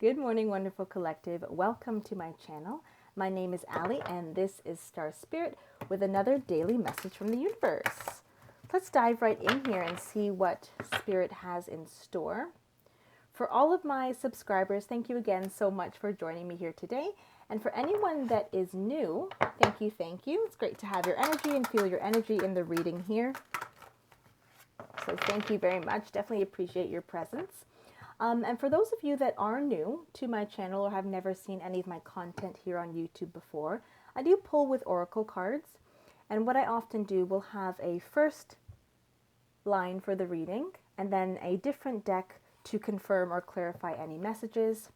Good morning, wonderful collective. Welcome to my channel. My name is Ali, and this is Star.Spirit with another daily message from the universe. Let's dive right in here and see what Spirit has in store. For all of my subscribers, thank you again so much for joining me here today. And for anyone that is new, thank you, thank you. It's great to have your energy and feel your energy in the reading here. So thank you very much. Definitely appreciate your presence. And for those of you that are new to my channel or have never seen any of my content here on YouTube before, I do pull with oracle cards. And what I often do will have a first line for the reading and then a different deck to confirm or clarify any messages.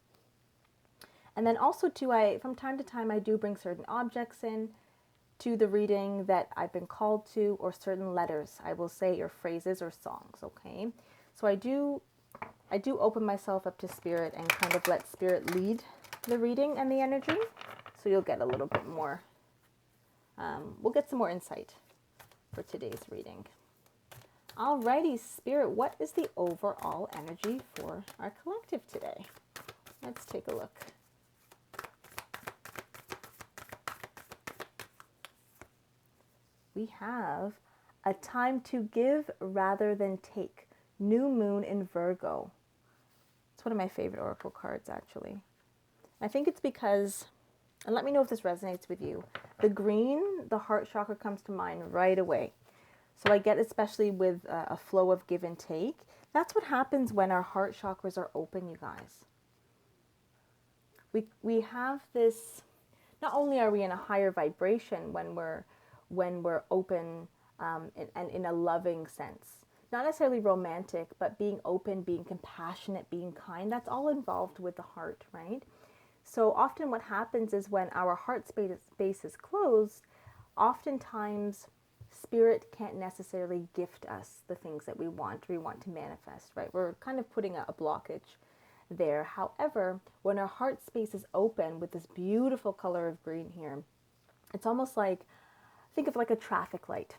And then also from time to time, I do bring certain objects in to the reading that I've been called to, or certain letters, I will say, or phrases or songs, okay? So I do open myself up to Spirit and kind of let Spirit lead the reading and the energy. So you'll get a little bit more, we'll get some more insight for today's reading. Alrighty, Spirit, what is the overall energy for our collective today? Let's take a look. We have a time to give rather than take. New moon in Virgo. It's one of my favorite oracle cards, actually. I think it's because, and let me know if this resonates with you, the green, the heart chakra, comes to mind right away. So I get, especially with a flow of give and take, that's what happens when our heart chakras are open, you guys. We have this, not only are we in a higher vibration when we're open and in a loving sense, not necessarily romantic, but being open, being compassionate, being kind, that's all involved with the heart, right? So often what happens is when our heart space is closed, oftentimes Spirit can't necessarily gift us the things that we want to manifest, right? We're kind of putting a blockage there. However, when our heart space is open with this beautiful color of green here, it's almost like, think of like a traffic light.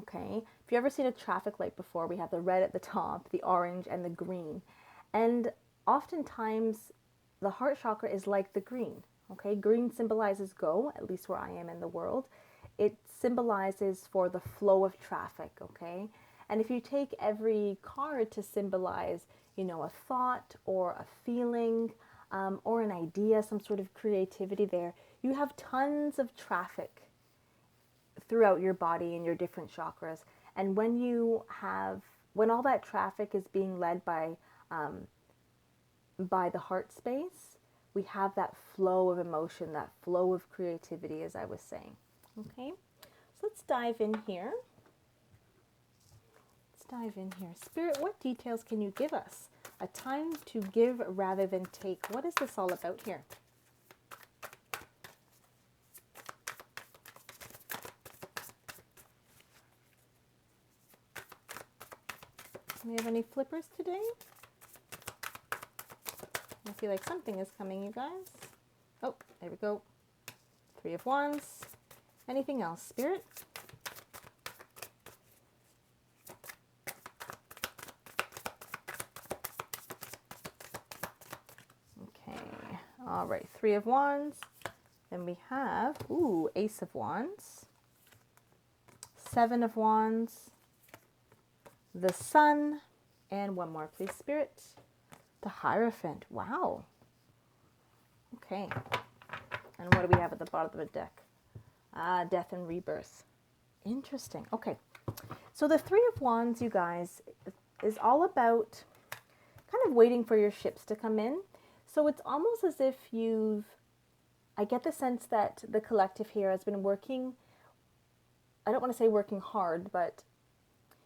Okay, if you ever seen a traffic light before, we have the red at the top, the orange, and the green. And oftentimes, the heart chakra is like the green. Okay, green symbolizes go, at least where I am in the world. It symbolizes for the flow of traffic, okay? And if you take every card to symbolize, a thought or a feeling or an idea, some sort of creativity there, you have tons of traffic throughout your body and your different chakras. And when all that traffic is being led by the heart space, we have that flow of emotion, that flow of creativity, as I was saying. Okay, so let's dive in here. Spirit, what details can you give us? A time to give rather than take. What is this all about here? Do we have any flippers today? I feel like something is coming, you guys. Oh, there we go. 3 of Wands. Anything else, Spirit? Okay. All right. 3 of Wands. Then we have, Ace of Wands. 7 of Wands. The Sun, and one more, please, Spirit. The Hierophant. Wow. Okay. And what do we have at the bottom of the deck? Death and rebirth. Interesting. Okay. So the 3 of Wands, you guys, is all about kind of waiting for your ships to come in. So it's almost as if I get the sense that the collective here has been working, I don't want to say working hard, but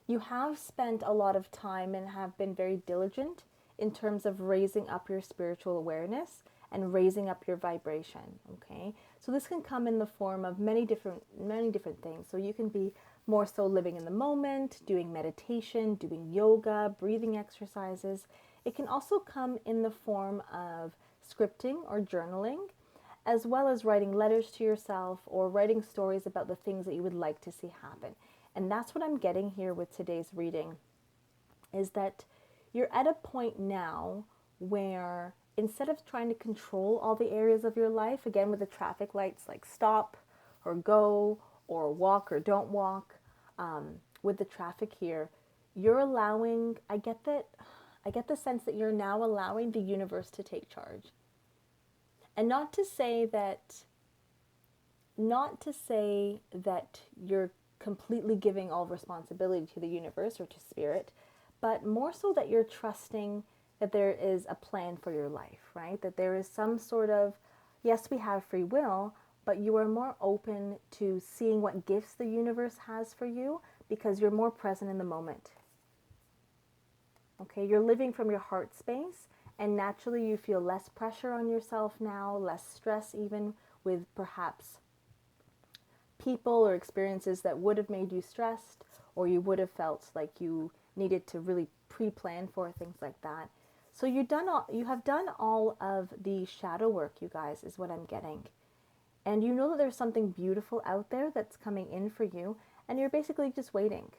you have spent a lot of time and have been very diligent in terms of raising up your spiritual awareness and raising up your vibration, okay? So this can come in the form of many different things. So you can be more so living in the moment, doing meditation, doing yoga, breathing exercises. It can also come in the form of scripting or journaling, as well as writing letters to yourself or writing stories about the things that you would like to see happen. And that's what I'm getting here with today's reading, is that you're at a point now where instead of trying to control all the areas of your life, again with the traffic lights like stop or go or walk or don't walk, with the traffic here, you're allowing, I get the sense that you're now allowing the universe to take charge. And not to say that you're completely giving all responsibility to the universe or to spirit, but more so that you're trusting that there is a plan for your life, right? That there is some sort of, yes, we have free will, but you are more open to seeing what gifts the universe has for you because you're more present in the moment. Okay, you're living from your heart space, and naturally you feel less pressure on yourself now, less stress even with perhaps people or experiences that would have made you stressed, or you would have felt like you needed to really pre-plan for things like that. So you have done all of the shadow work, you guys, is what I'm getting. And you know that there's something beautiful out there that's coming in for you, and you're basically just waiting.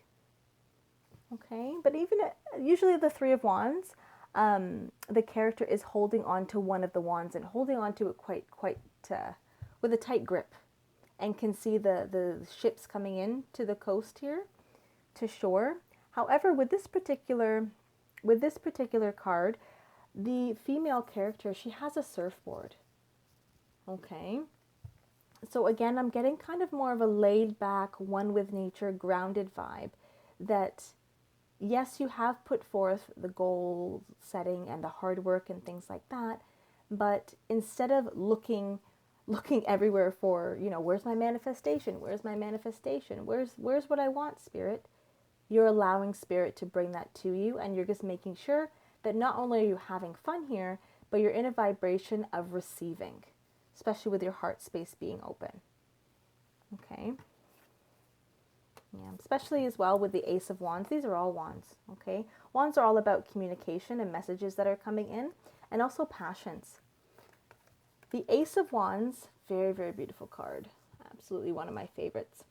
Okay, but even usually the Three of Wands, the character is holding on to one of the wands and holding on to it quite with a tight grip, and can see the ships coming in to the coast here, to shore. However, with this particular card, the female character, she has a surfboard. Okay. So again, I'm getting kind of more of a laid back, one with nature, grounded vibe that, yes, you have put forth the goal setting and the hard work and things like that, but instead of looking everywhere for, where's my manifestation? Where's my manifestation? Where's what I want, Spirit? You're allowing Spirit to bring that to you, and you're just making sure that not only are you having fun here, but you're in a vibration of receiving, especially with your heart space being open. Okay. Yeah, especially as well with the Ace of Wands. These are all wands, okay? Wands are all about communication and messages that are coming in, and also passions. The Ace of Wands, very, very beautiful card. Absolutely one of my favorites.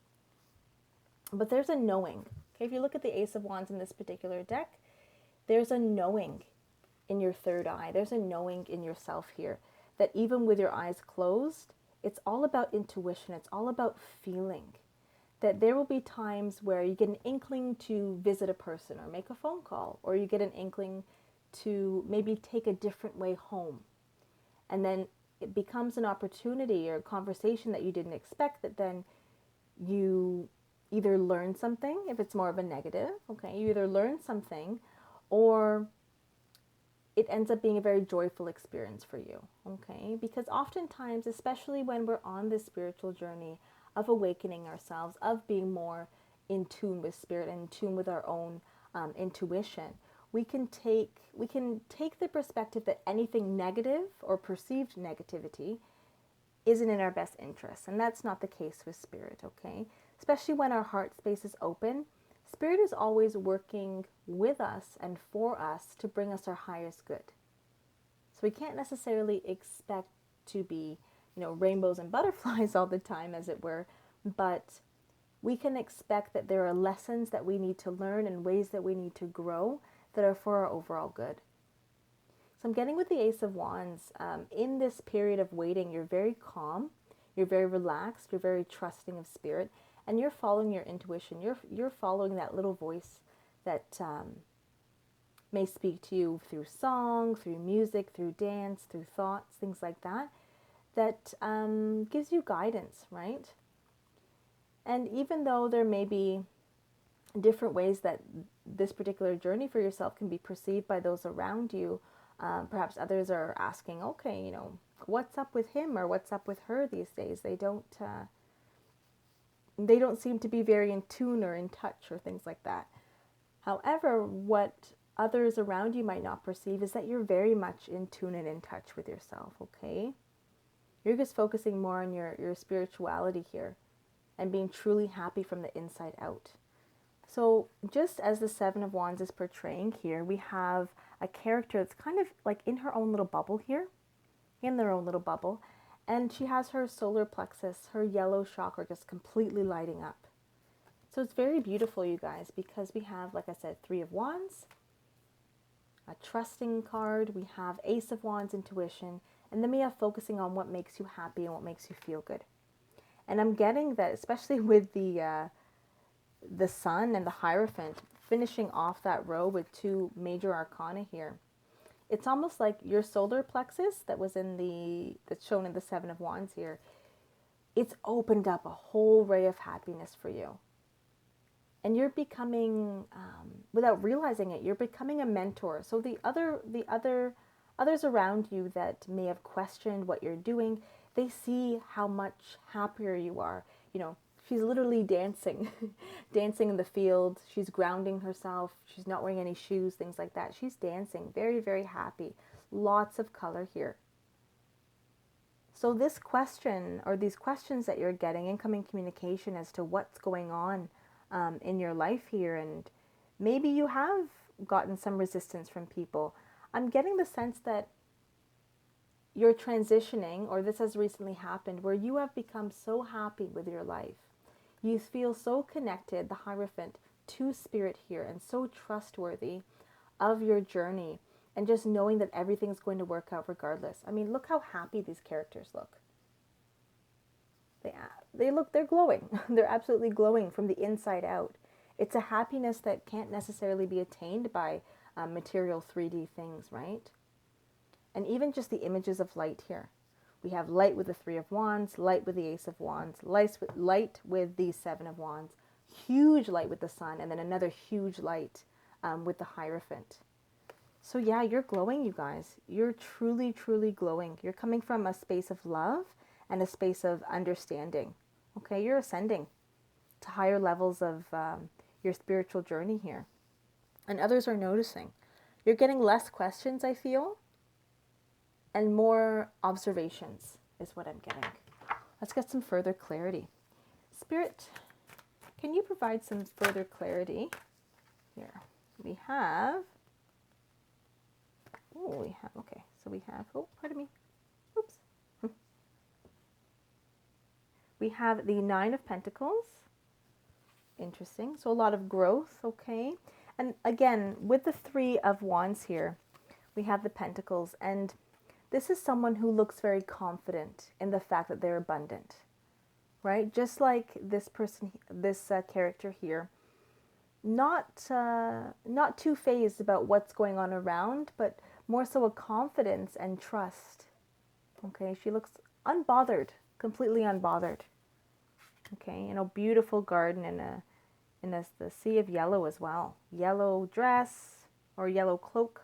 But there's a knowing. Okay, if you look at the Ace of Wands in this particular deck, there's a knowing in your third eye. There's a knowing in yourself here that even with your eyes closed, it's all about intuition. It's all about feeling. That there will be times where you get an inkling to visit a person or make a phone call, or you get an inkling to maybe take a different way home. And then it becomes an opportunity or a conversation that you didn't expect, that then you either learn something, if it's more of a negative, okay, you either learn something, or it ends up being a very joyful experience for you, okay? Because oftentimes, especially when we're on this spiritual journey of awakening ourselves, of being more in tune with spirit and in tune with our own intuition, we can take the perspective that anything negative or perceived negativity isn't in our best interest. And that's not the case with spirit, okay? Especially when our heart space is open, spirit is always working with us and for us to bring us our highest good. So we can't necessarily expect to be, rainbows and butterflies all the time, as it were, but we can expect that there are lessons that we need to learn and ways that we need to grow that are for our overall good. So I'm getting with the Ace of Wands, in this period of waiting, you're very calm, you're very relaxed, you're very trusting of spirit, and you're following your intuition. You're following that little voice that may speak to you through song, through music, through dance, through thoughts, things like that, that gives you guidance, right? And even though there may be different ways that this particular journey for yourself can be perceived by those around you, perhaps others are asking, okay, what's up with him or what's up with her these days? They don't seem to be very in tune or in touch or things like that. However, what others around you might not perceive is that you're very much in tune and in touch with yourself, okay? You're just focusing more on your spirituality here and being truly happy from the inside out. So just as the Seven of Wands is portraying here, we have a character that's kind of like in her own little bubble here, in their own little bubble, and she has her solar plexus, her yellow chakra just completely lighting up. So it's very beautiful, you guys, because we have, like I said, Three of Wands, a trusting card. We have Ace of Wands, intuition. And then we have focusing on what makes you happy and what makes you feel good. And I'm getting that, especially with the Sun and the Hierophant, finishing off that row with two major arcana here. It's almost like your solar plexus that's shown in the Seven of Wands here. It's opened up a whole ray of happiness for you. And you're becoming, without realizing it, you're becoming a mentor. So the others around you that may have questioned what you're doing, they see how much happier you are. You know, she's literally dancing, dancing in the field. She's grounding herself. She's not wearing any shoes, things like that. She's dancing, very, very happy. Lots of color here. So this question, or these questions that you're getting, incoming communication as to what's going on in your life here, and maybe you have gotten some resistance from people. I'm getting the sense that you're transitioning, or this has recently happened, where you have become so happy with your life. You feel so connected, the Hierophant, to Spirit here, and so trustworthy of your journey, and just knowing that everything's going to work out regardless. I mean, look how happy these characters look. They're glowing. They're absolutely glowing from the inside out. It's a happiness that can't necessarily be attained by material 3D things, right? And even just the images of light here. We have light with the Three of Wands, light with the Ace of Wands, light with the Seven of Wands, huge light with the Sun, and then another huge light with the Hierophant. So yeah, you're glowing, you guys. You're truly, truly glowing. You're coming from a space of love and a space of understanding. Okay, you're ascending to higher levels of your spiritual journey here. And others are noticing. You're getting less questions, I feel, and more observations is what I'm getting. Let's get some further clarity. Spirit, can you provide some further clarity? Here we have, pardon me. Oops. We have the Nine of Pentacles. Interesting. So a lot of growth, okay. And again, with the Three of Wands here, we have the Pentacles, and this is someone who looks very confident in the fact that they're abundant, right? Just like this person, this character here, not too fazed about what's going on around, but more so a confidence and trust. Okay, she looks unbothered, completely unbothered. Okay, in a beautiful garden in the sea of yellow as well. Yellow dress or yellow cloak.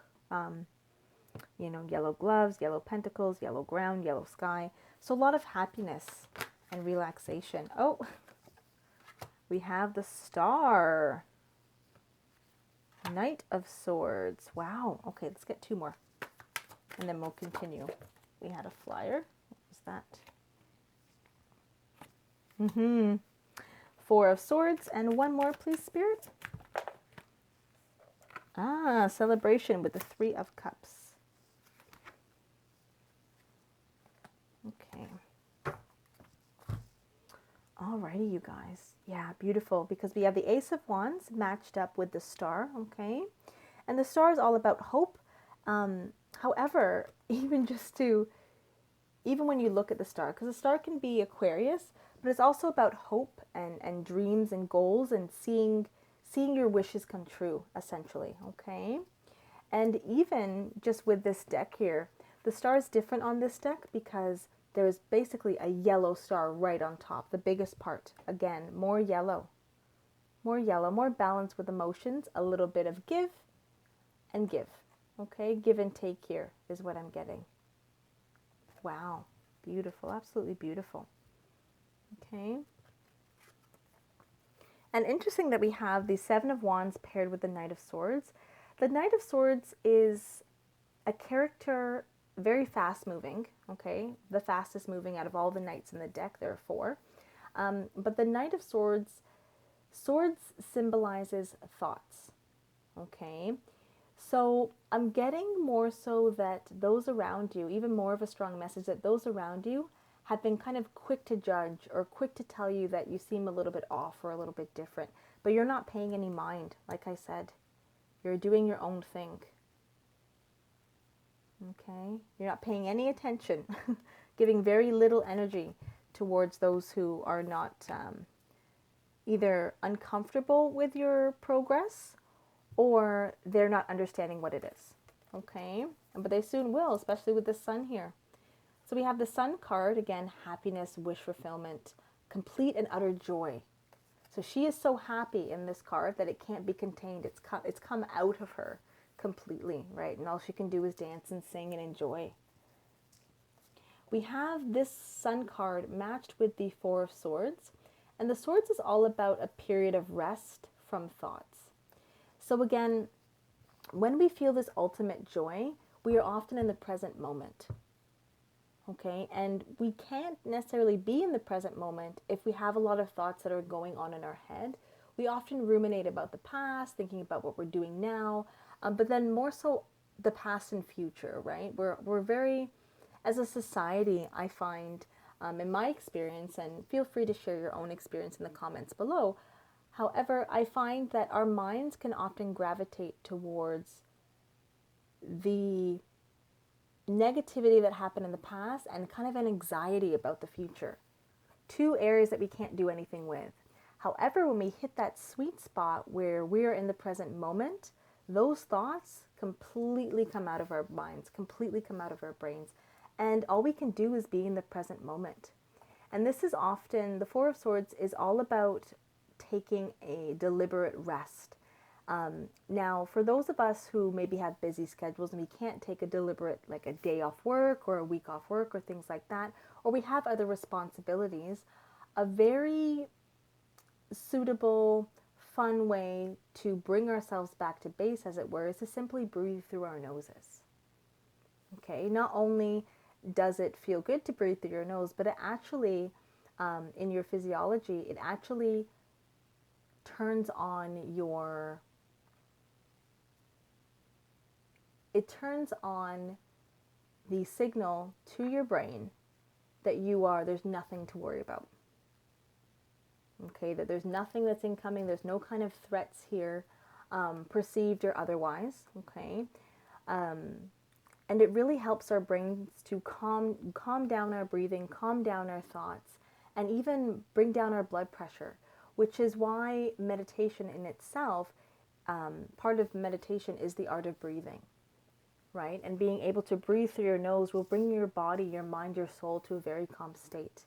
Yellow gloves, yellow pentacles, yellow ground, yellow sky. So a lot of happiness and relaxation. Oh, we have the Star. Knight of Swords. Wow. Okay, let's get two more. And then we'll continue. We had a flyer. What was that? Four of Swords. And one more, please, Spirit. Celebration with the Three of Cups. Okay. Alrighty, you guys. Yeah, beautiful, because we have the Ace of Wands matched up with the Star, okay? And the Star is all about hope. However, even when you look at the Star, because the Star can be Aquarius, but it's also about hope and dreams and goals and seeing your wishes come true, essentially, okay? And even just with this deck here, the Star is different on this deck because there's basically a yellow star right on top, the biggest part. Again, more yellow, more balance with emotions, a little bit of give and give. Okay, give and take here is what I'm getting. Wow, beautiful, absolutely beautiful. Okay. And interesting that we have the Seven of Wands paired with the Knight of Swords. The Knight of Swords is a character very fast moving, okay? The fastest moving out of all the knights in the deck, there are four. But the Knight of Swords symbolizes thoughts, okay? So I'm getting more so that those around you, even more of a strong message that those around you have been kind of quick to judge or quick to tell you that you seem a little bit off or a little bit different, but you're not paying any mind. Like I said, you're doing your own thing. Okay, you're not paying any attention, giving very little energy towards those who are not either uncomfortable with your progress or they're not understanding what it is. Okay, but they soon will, especially with the sun here. So we have the sun card, again, happiness, wish fulfillment, complete and utter joy. So she is so happy in this card that it can't be contained. It's come out of her completely, right? And all she can do is dance and sing and enjoy. We have this sun card matched with the Four of Swords. And the Swords is all about a period of rest from thoughts. So again, when we feel this ultimate joy, we are often in the present moment. Okay, and we can't necessarily be in the present moment if we have a lot of thoughts that are going on in our head. We often ruminate about the past, thinking about what we're doing now, but then more so the past and future, right? We're very, as a society, I find, in my experience, and feel free to share your own experience in the comments below. However, I find that our minds can often gravitate towards the negativity that happened in the past and kind of an anxiety about the future. Two areas that we can't do anything with. However, when we hit that sweet spot where we're in the present moment, those thoughts completely come out of our minds, completely come out of our brains. And all we can do is be in the present moment. And this is often, the Four of Swords is all about taking a deliberate rest. Now, for those of us who maybe have busy schedules and we can't take a deliberate, like a day off work or a week off work or things like that, or we have other responsibilities, a very suitable, fun way to bring ourselves back to base, as it were, is to simply breathe through our noses. Okay, not only does it feel good to breathe through your nose, but it actually, in your physiology, it actually turns on your the signal to your brain that there's nothing to worry about. Okay, that there's nothing that's incoming, there's no kind of threats here, perceived or otherwise. Okay, and it really helps our brains to calm down our breathing, calm down our thoughts, and even bring down our blood pressure, which is why meditation in itself, part of meditation is the art of breathing. Right? And being able to breathe through your nose will bring your body, your mind, your soul to a very calm state.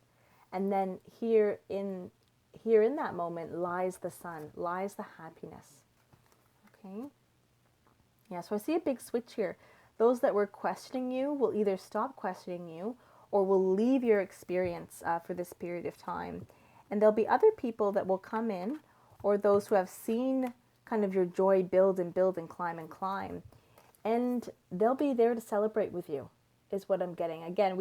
And then here in that moment lies the sun, lies the happiness. Okay? Yeah, so I see a big switch here. Those that were questioning you will either stop questioning you or will leave your experience for this period of time. And there'll be other people that will come in, or those who have seen kind of your joy build and build and climb. And they'll be there to celebrate with you, is what I'm getting. Again,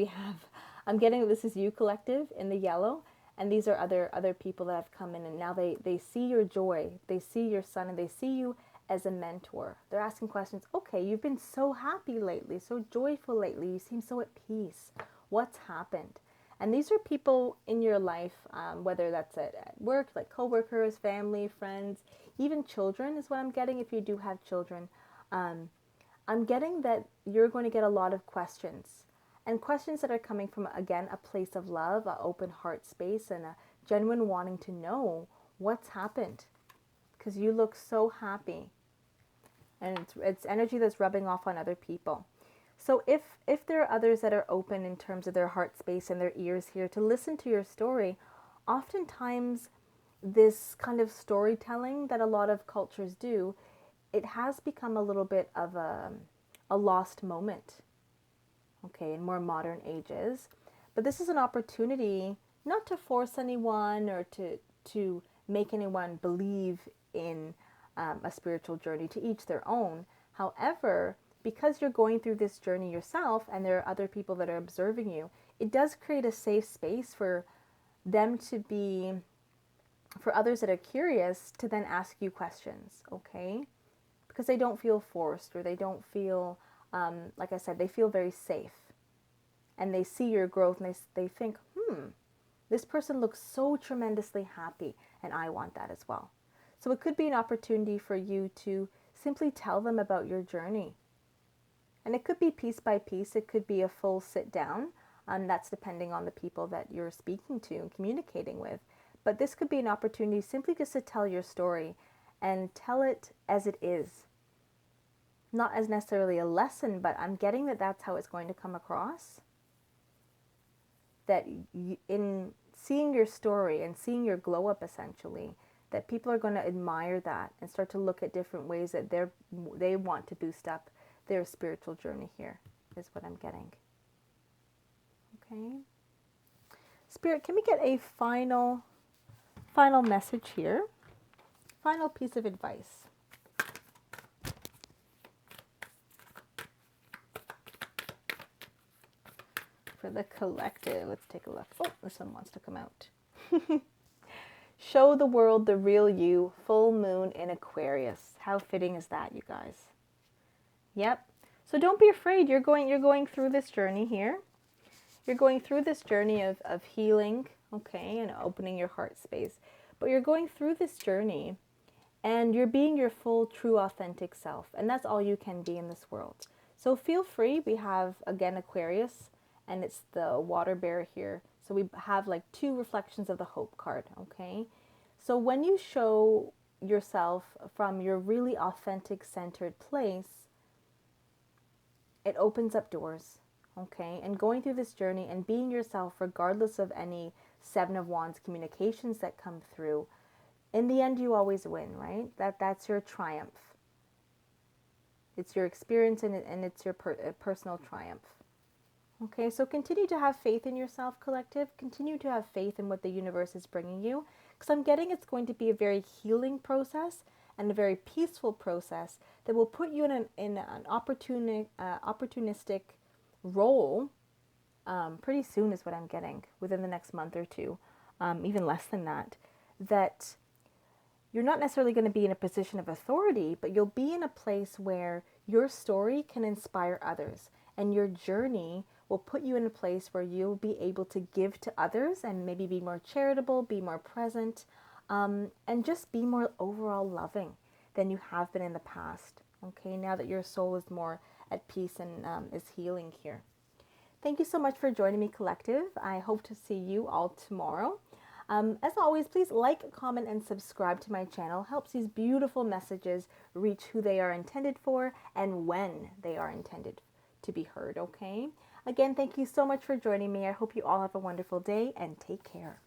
I'm getting this is you collective in the yellow, and these are other people that have come in, and now they see your joy, they see your sun, and they see you as a mentor. They're asking questions. Okay, you've been so happy lately, so joyful lately, you seem so at peace. What's happened? And these are people in your life, whether that's at work, like coworkers, family, friends, even children is what I'm getting if you do have children. I'm getting that you're going to get a lot of questions, and questions that are coming from, again, a place of love, an open heart space, and a genuine wanting to know what's happened, because you look so happy, and it's energy that's rubbing off on other people. So if there are others that are open in terms of their heart space and their ears here to listen to your story, oftentimes this kind of storytelling that a lot of cultures do, it has become a little bit of a lost moment, okay, in more modern ages. But this is an opportunity not to force anyone or to make anyone believe in a spiritual journey, to each their own. However, because you're going through this journey yourself and there are other people that are observing you, it does create a safe space for them to be, for others that are curious to then ask you questions, okay? Because they don't feel forced, or they don't feel, like I said, they feel very safe. And they see your growth and they think, this person looks so tremendously happy and I want that as well. So it could be an opportunity for you to simply tell them about your journey And it could be piece by piece. It could be a full sit down. That's depending on the people that you're speaking to and communicating with. But this could be an opportunity simply just to tell your story and tell it as it is. Not as necessarily a lesson, but I'm getting that that's how it's going to come across. That in seeing your story and seeing your glow up, essentially, that people are going to admire that and start to look at different ways that they want to boost up their spiritual journey here, is what I'm getting. Okay. Spirit, can we get a final message here? Final piece of advice. For the collective, let's take a look. Oh, this one wants to come out. Show the world the real you, full moon in Aquarius. How fitting is that, you guys? Yep. So don't be afraid. You're going through this journey here. You're going through this journey of healing, okay, and opening your heart space. But you're going through this journey and you're being your full, true, authentic self. And that's all you can be in this world. So feel free. We have, again, Aquarius, and it's the water bear here. So we have like 2 reflections of the hope card, okay? So when you show yourself from your really authentic, centered place, it opens up doors, okay? And going through this journey and being yourself, regardless of any 7 of Wands communications that come through, in the end, you always win, right? That's your triumph. It's your experience and it's your personal triumph. Okay, so continue to have faith in yourself, collective. Continue to have faith in what the universe is bringing you. Because I'm getting it's going to be a very healing process and a very peaceful process that will put you in an opportunistic role pretty soon is what I'm getting, within the next month or 2, even less than that, that you're not necessarily going to be in a position of authority, but you'll be in a place where your story can inspire others, and your journey will put you in a place where you'll be able to give to others and maybe be more charitable, be more present, and just be more overall loving than you have been in the past. Okay, now that your soul is more at peace and is healing here. Thank you so much for joining me, collective. I hope to see you all tomorrow. As always, please like, comment, and subscribe to my channel. Helps these beautiful messages reach who they are intended for and when they are intended to be heard, okay? Again, thank you so much for joining me. I hope you all have a wonderful day and take care.